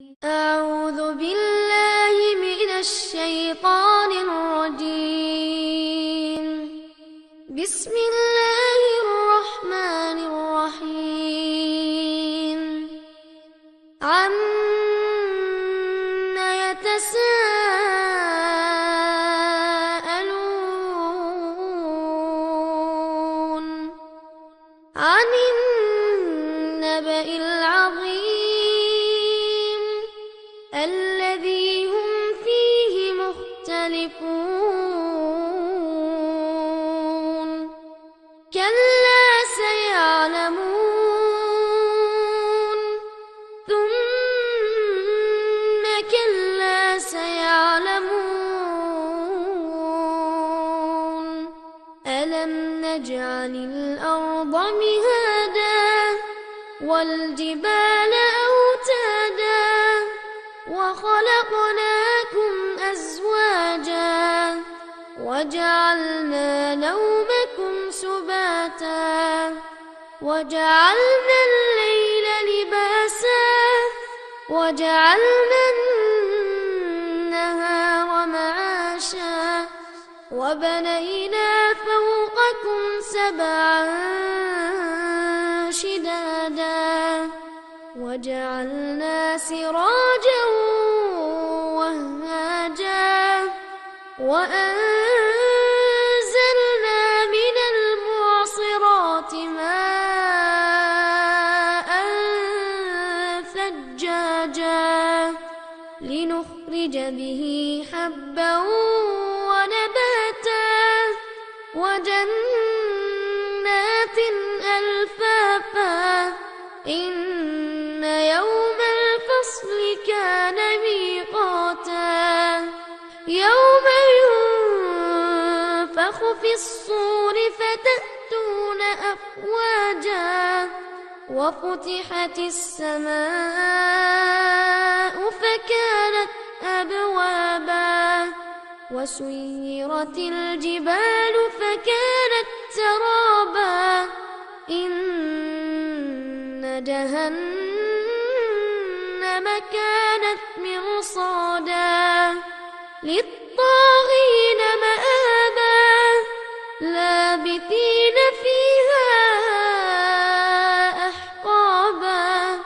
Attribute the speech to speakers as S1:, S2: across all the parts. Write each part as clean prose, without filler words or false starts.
S1: أعوذ بالله من الشيطان الرجيم. بسم الله الرحمن الرحيم. عَمَّ يتساءلون عن النبأ العظيم الذي هم فيه مختلفون كلا سيعلمون ثم كلا سيعلمون ألم نجعل الأرض مهادا والجبال أوتادا وخلقناكم أزواجا وجعلنا نومكم سباتا وجعلنا الليل لباسا وجعلنا النهار معاشا وبنينا فوقكم سبعا شدادا وجعلنا سراجا وهاجا وأنزلنا من المعصرات ماء ثجاجا لنخرج به حبا ونباتا وجنات ألفافا إن يوم الفصل كان ميقاتا يوم ينفخ في الصور فتأتون أفواجا وفتحت السماء فكانت أبوابا وسيرت الجبال فكانت سرابا إن جهنم كانت مرصادا للطاغين مآبا لابثين فيها أحقابا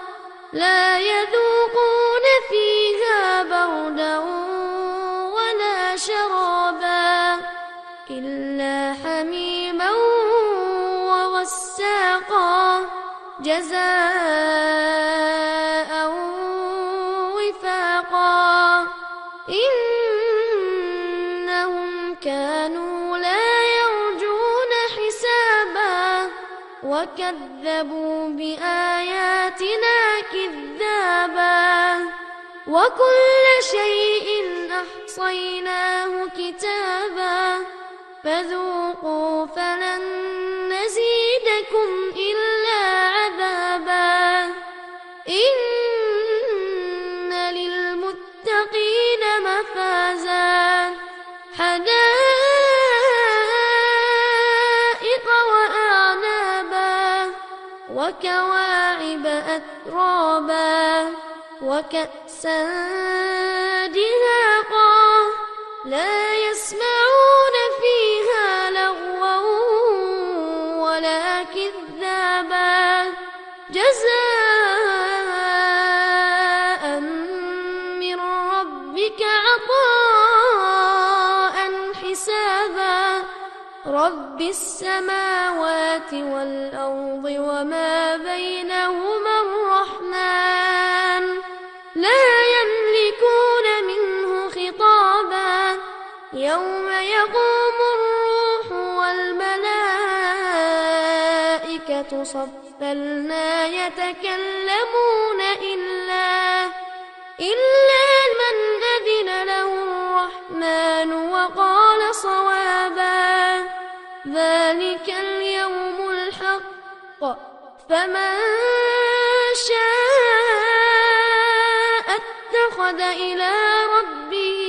S1: لا يذوقون فيها بردا ولا شرابا إلا حميما وغساقا جزاء وفاقا إنهم كانوا لا يرجون حسابا وكذبوا بآياتنا كذابا وكل شيء أحصيناه كتابا فذوقوا فلن نزيدكم إلا عذابا إن للمتقين مفازا حدائق وأعنابا وكواعب أترابا وكأسا دهاقا لا يسمعون فيها لغوا ولا كذابا جزاء من ربك عطاء حسابا رب السماوات والأرض وما بينهما الرحمن لا يملكون منه خطابا يوم يقوم الروح والملائكة صفا لا يتكلمون إلا من أذن له الرحمن وقال صوابا ذلك اليوم الحق فمن شاء اتخذ إلى ربه